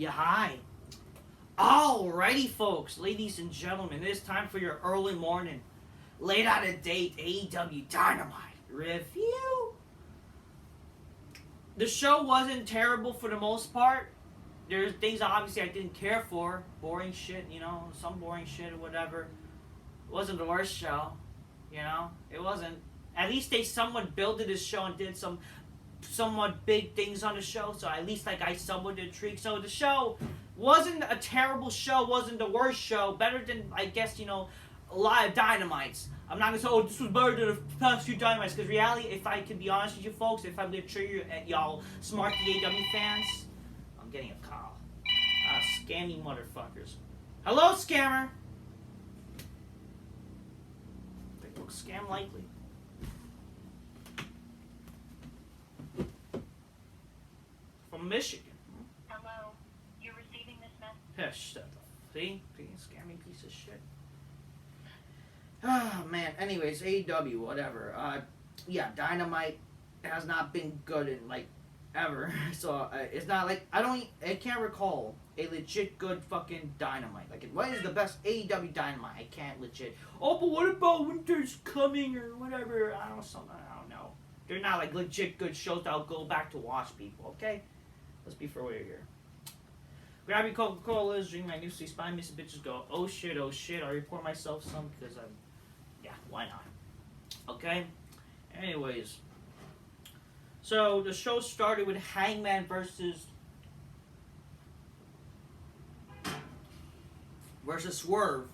Yeah, hi. Alrighty, folks, ladies and gentlemen, it is time for your early morning, late out of date AEW Dynamite review. The show wasn't terrible for the most part. There's things obviously I didn't care for. Boring shit, some boring shit or whatever. It wasn't the worst show, It wasn't. At least they somewhat built this show and did some somewhat big things on the show, so at least I somewhat intrigued. So the show wasn't a terrible show, wasn't the worst show, better than, I guess, a lot of Dynamites. I'm not gonna say, oh, this was better than the past few Dynamites, because reality, if I can be honest with you folks, if I'm gonna trigger at y'all smart AEW fans, I'm getting a call. Scammy motherfuckers. Hello, scammer! They look scam likely. From Michigan. Hello, you're receiving this message. Yeah, shut up. See? Scammy piece of shit. Oh, man. Anyways, AEW, whatever. Yeah, Dynamite has not been good in, ever. So, it's not I can't recall a legit good fucking Dynamite. What is the best AEW Dynamite? I can't legit. Oh, but what about Winter's Coming or whatever? I don't know. They're not, legit good shows that I'll go back to watch, people, okay? Let's be for real here. Grab your Coca-Cola, drink my new Spy Missing Bitches go, oh shit, I report myself some because yeah, why not? Okay? Anyways. So, the show started with Hangman versus Swerve.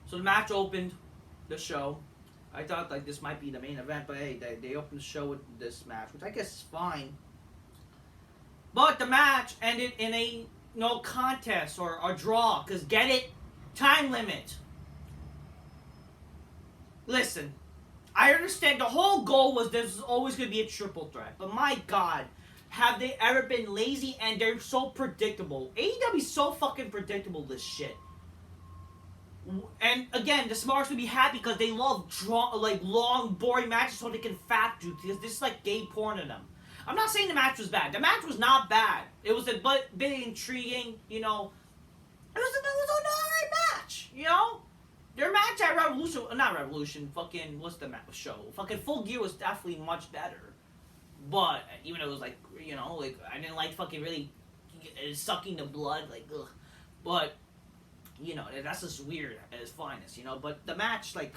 So, the match opened the show. I thought, this might be the main event, but hey, they opened the show with this match, which I guess is fine. But the match ended in a no contest or a draw, because get it? Time limit. Listen, I understand the whole goal was this was always going to be a triple threat, but my God, have they ever been lazy? And they're so predictable. AEW's so fucking predictable, this shit. And again, the Smarts would be happy because they love long, boring matches so they can fat do, because this is like gay porn to them. I'm not saying the match was bad. The match was not bad. It was a bit intriguing, It was an alright match, Their match at fucking, what's the show? Fucking Full Gear was definitely much better. But, even though it was I didn't like fucking really sucking the blood, ugh. But, that's just weird at its finest, But the match, the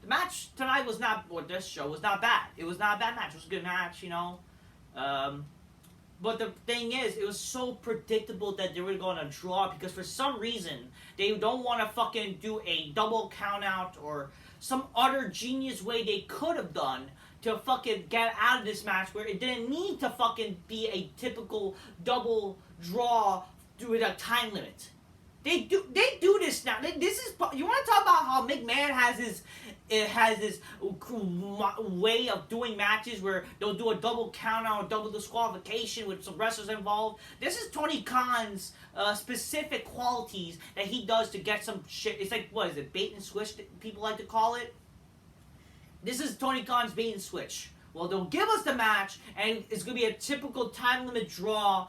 match tonight was not, or this show was not bad. It was not a bad match. It was a good match, But the thing is, it was so predictable that they were going to draw because for some reason, they don't want to fucking do a double count out or some other genius way they could have done to fucking get out of this match where it didn't need to fucking be a typical double draw with a time limit. They do this now. This is, you want to talk about how McMahon has his way of doing matches where they'll do a double count out, double disqualification with some wrestlers involved. This is Tony Khan's specific qualities that he does to get some shit. It's what is it, bait and switch that people like to call it? This is Tony Khan's bait and switch. Well, they'll give us the match, and it's going to be a typical time limit draw,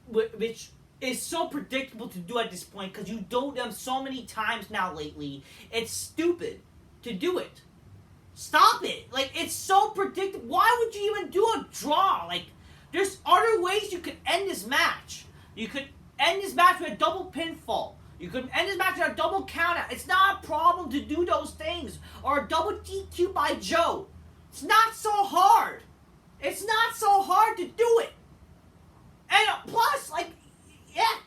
which is so predictable to do at this point because you do them so many times now lately. It's stupid to do it. Stop it. It's so predictable. Why would you even do a draw? There's other ways you could end this match. You could end this match with a double pinfall. You could end this match with a double countout. It's not a problem to do those things. Or a double DQ by Joe. It's not so hard. It's not so hard to do it. And plus, yeah,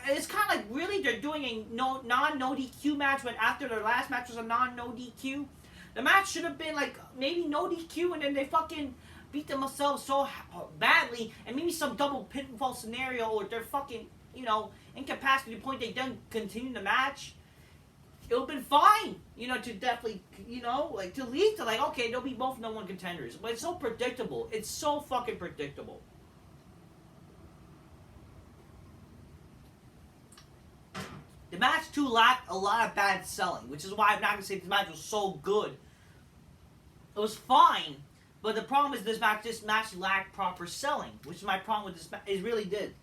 it's kind of really they're doing a non-no DQ match when after their last match was a non-no DQ. The match should have been maybe no DQ and then they fucking beat themselves so badly and maybe some double pinfall scenario or they're fucking, incapacitated to the point they don't continue the match. It would have been fine, to definitely, to lead to okay, they'll be both no one contenders. But it's so predictable. It's so fucking predictable. The match, too, lacked a lot of bad selling, which is why I'm not going to say this match was so good. It was fine, but the problem is this match lacked proper selling, which is my problem with this match. It really did.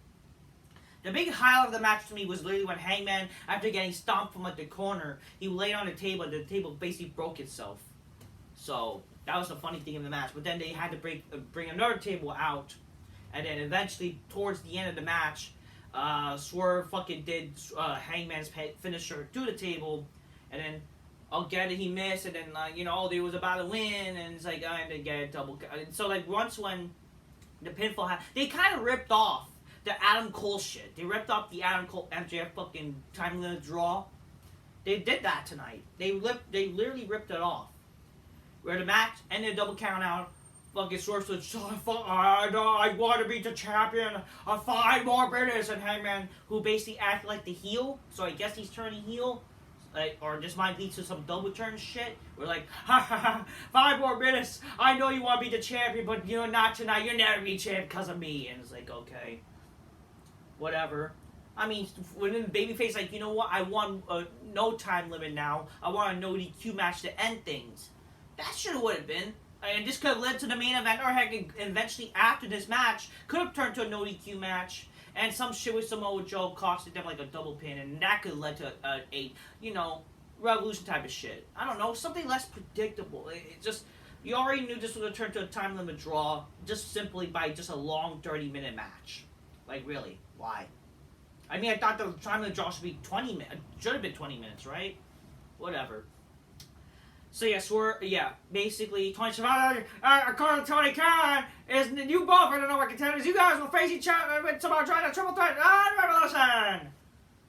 The big highlight of the match to me was literally when Hangman, after getting stomped from like the corner, he laid on the table and the table basically broke itself. So that was the funny thing in the match. But then they had to bring another table out, and then eventually towards the end of the match, Swerve fucking did Hangman's finisher to the table, and then again he missed, and then they was about to win, and it's like and they get a double. And so like once when the pinfall they kind of ripped off the Adam Cole shit. They ripped off the Adam Cole MJF fucking time limit draw. They did that tonight. They literally ripped it off. Where the match ended a double count out. Fucking Swerve said, I want to be the champion. 5 more minutes. And Hangman, who basically acted like the heel, so I guess he's turning heel, or this might lead to some double turn shit. We're like, 5 more minutes. I know you want to be the champion, but not tonight. You'll never be champion because of me. And it's like, okay. Whatever. I mean, when the babyface, like, you know what? I want no time limit now. I want a no DQ match to end things. That should have would have been. And this could have led to the main event, or heck, eventually after this match, could have turned to a no DQ match. And some shit with Samoa Joe costed them like a double pin, and that could have led to a Revolution type of shit. I don't know, something less predictable. It just, you already knew this was going to turn to a time limit draw, just simply by just a long 30-minute match. Like, really, why? I mean, I thought the time limit draw should be 20 minutes. Should have been 20 minutes, right? Whatever. So basically, Tony Schiavone, according to Tony Khan, is you both are the number one contenders. You guys will face each other with someone trying to triple threat Revolution.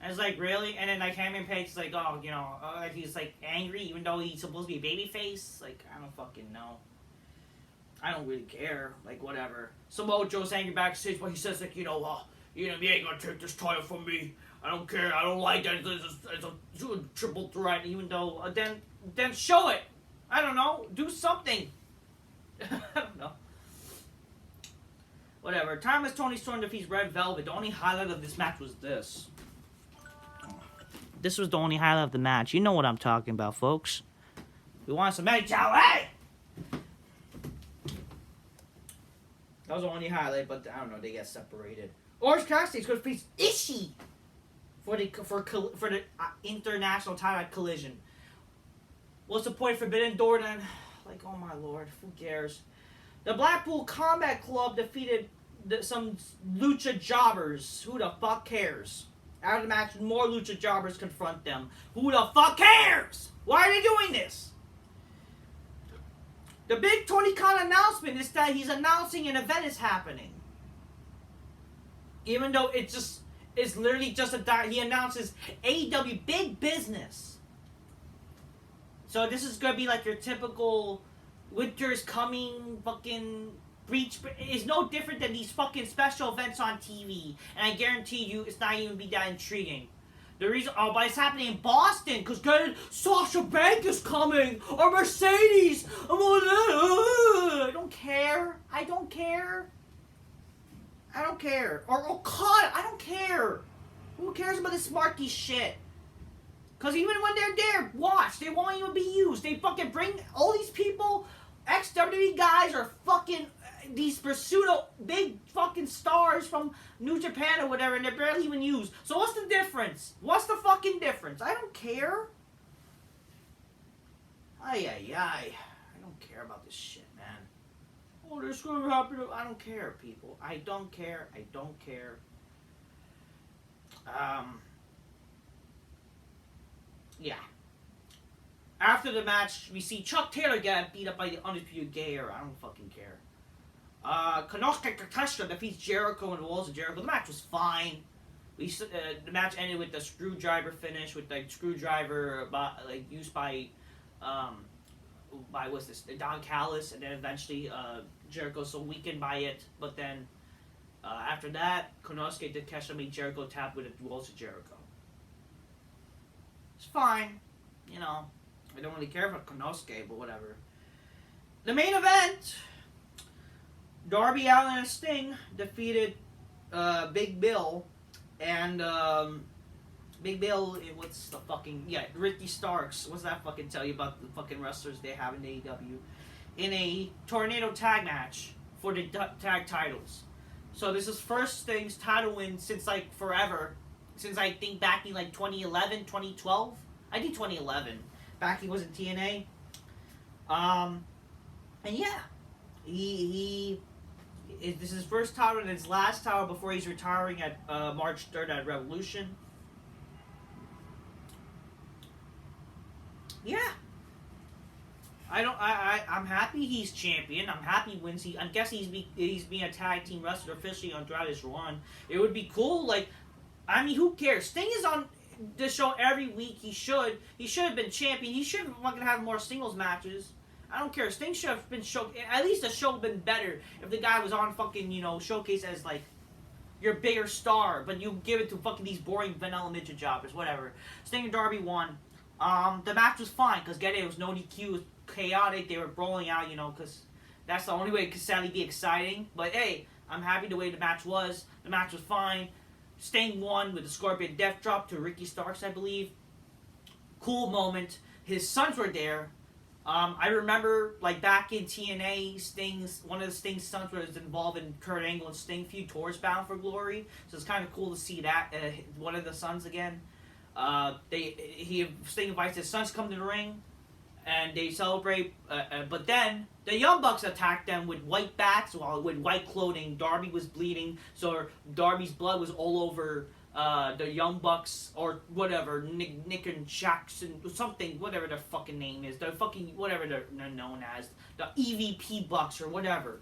And it's like, really? And then like Hangman Page is like, he's like angry even though he's supposed to be a babyface. Like, I don't fucking know. I don't really care. Like, whatever. Samoa Joe's angry backstage, but he says like, you ain't gonna take this title from me. I don't care. I don't like that. It's a triple threat. Even though then show it. I don't know. Do something. I don't know. Whatever. Time as Tony Storm defeats Red Velvet. The only highlight of this match was this. This was the only highlight of the match. You know what I'm talking about, folks. We want some HLA! That was the only highlight, but I don't know. They get separated. Orange Cassidy's going to face Ishii for the international title at Collision. What's the point? Forbidden Door then? Like, oh my lord, who cares? The Blackpool Combat Club defeated some Lucha Jobbers. Who the fuck cares? After the match, more Lucha Jobbers confront them. Who the fuck cares? Why are they doing this? The big Tony Khan announcement is that he's announcing an event is happening. Even though it's literally just he announces AEW Big Business. So this is going to be like your typical winter's coming fucking breach. It's no different than these fucking special events on TV. And I guarantee you it's not even be that intriguing. The reason, but it's happening in Boston because Sasha Banks is coming. Or Mercedes. I don't care. I don't care. I don't care. Or Okada. I don't care. Who cares about this Marky shit? Because even when they're there, watch, they won't even be used. They fucking bring all these people, ex-WWE guys, or fucking these pseudo big fucking stars from New Japan or whatever, and they're barely even used. So what's the difference? What's the fucking difference? I don't care. I don't care about this shit, man. Oh, this is going to happen. I don't care, people. I don't care. I don't care. Yeah. After the match, we see Chuck Taylor get beat up by the Undisputed Gay Era. I don't fucking care. Konosuke Takeshita defeats Jericho and the Walls of Jericho. The match was fine. The match ended with the screwdriver finish, with like screwdriver used by what's this? Don Callis, and then eventually Jericho so weakened by it. But then after that, Konosuke Takeshita made Jericho tap with the Walls of Jericho. It's fine, I don't really care about Konosuke, but whatever. The main event, Darby, Allin, and Sting defeated Big Bill and Big Bill. What's the fucking Ricky Starks? What's that fucking tell you about the fucking wrestlers they have in AEW in a tornado tag match for the tag titles? So this is first Sting's title win since like forever. Since I think back in like 2011, 2012. I think 2011. Back he was in TNA. And yeah, this is his first title and his last title before he's retiring at March 3rd at Revolution. Yeah. I'm happy he's champion. I'm happy wins. I guess he's being a tag team wrestler officially on throughout his run. It would be cool. Like, I mean, who cares? Sting is on the show every week. He should have been champion. He should fucking have more singles matches. I don't care. Sting should have been at least the show would have been better if the guy was on fucking, showcase as like your bigger star, but you give it to fucking these boring vanilla midget jobbers, whatever. Sting and Darby won. The match was fine because it was no DQ, it was chaotic. They were brawling out, because that's the only way it could sadly be exciting. But hey, I'm happy the way the match was. The match was fine. Sting won with the Scorpion Death Drop to Ricky Starks, I believe. Cool moment. His sons were there. I remember, like, back in TNA, one of the Sting's sons was involved in Kurt Angle and Sting feud towards Bound for Glory. So it's kind of cool to see that, one of the sons again. Sting invites his sons to come to the ring, and they celebrate. But then the Young Bucks attacked them with white bats, with white clothing. Darby was bleeding, so Darby's blood was all over the Young Bucks or whatever, Nick and Jackson, something, whatever their fucking name is, the fucking whatever they're known as, the EVP Bucks or whatever.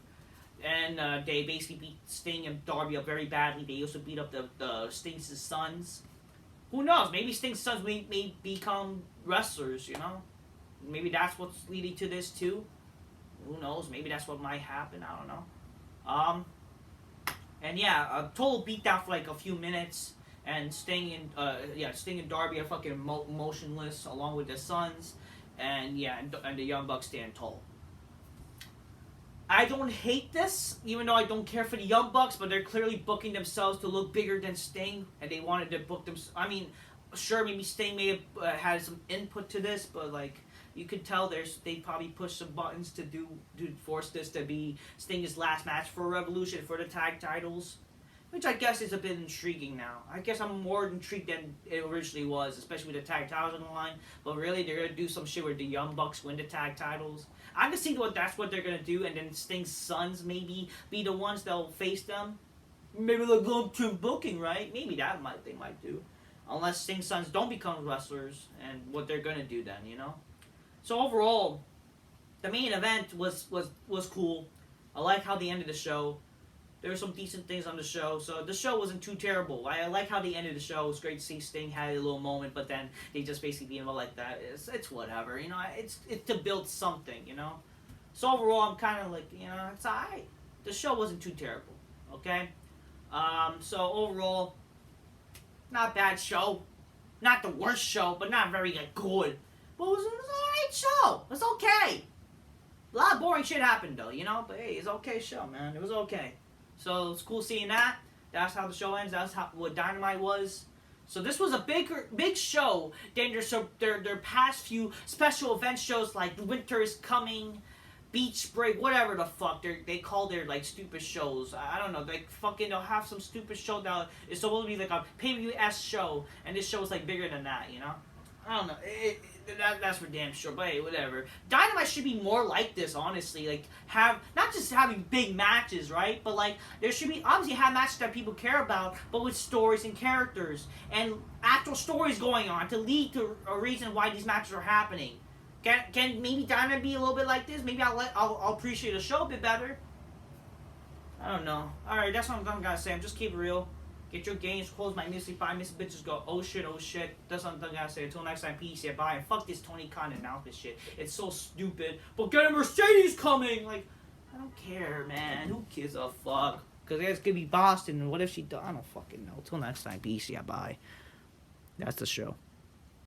And they basically beat Sting and Darby up very badly. They also beat up the Sting's sons. Who knows? Maybe Sting's sons may become wrestlers, Maybe that's what's leading to this too. Who knows? Maybe that's what might happen. I don't know. And yeah, a total beatdown for like a few minutes, and Sting and Darby are fucking motionless along with their sons, and the Young Bucks stand tall. I don't hate this, even though I don't care for the Young Bucks, but they're clearly booking themselves to look bigger than Sting, and they wanted to book them. I mean, sure, maybe Sting may have had some input to this, but like you could tell they probably pushed some buttons to force this to be Sting's last match for Revolution for the tag titles, which I guess is a bit intriguing now. I guess I'm more intrigued than it originally was, especially with the tag titles on the line. But really, they're gonna do some shit where the Young Bucks win the tag titles. I can see that's what they're gonna do, and then Sting's sons maybe be the ones that'll face them. Maybe they'll go to booking, right? Maybe they might do, unless Sting's sons don't become wrestlers, and what they're gonna do then, So overall, the main event was cool. I like how they ended the show. There were some decent things on the show, so the show wasn't too terrible. I like how they ended the show. It was great to see Sting had a little moment, but then they just basically beat him up like that. It's whatever, It's to build something, So overall, I'm kind of like, it's alright. The show wasn't too terrible, okay? So overall, not a bad show. Not the worst show, but not very good. But it was an alright show. It's okay. A lot of boring shit happened though, But hey, it's okay show, man. It was okay. So it's cool seeing that. That's how the show ends. That's what Dynamite was. So this was a big show than their past few special event shows like Winter is Coming, Beach Break, whatever the fuck they call their like stupid shows. I don't know. They'll have some stupid show that is supposed to be like a pay-per-view-esque show, and this show is like bigger than that, I don't know. That's for damn sure, but hey, whatever. Dynamite should be more like this, honestly. Like, not just having big matches, right? But, like, there should be, obviously, have matches that people care about, but with stories and characters. And actual stories going on to lead to a reason why these matches are happening. Can maybe Dynamite be a little bit like this? Maybe I'll appreciate the show a bit better. I don't know. Alright, that's what I'm gonna say. I'm just keep it real. Get your games, close my missy, five missy bitches go, oh shit. That's what I'm gonna say. Until next time, peace, yeah, bye. And fuck this Tony Khan announcement shit. It's so stupid. But get a Mercedes coming! Like, I don't care, man. Who gives a fuck? Because it's gonna be Boston, and what if she does? I don't fucking know. Until next time, peace, yeah, bye. That's the show.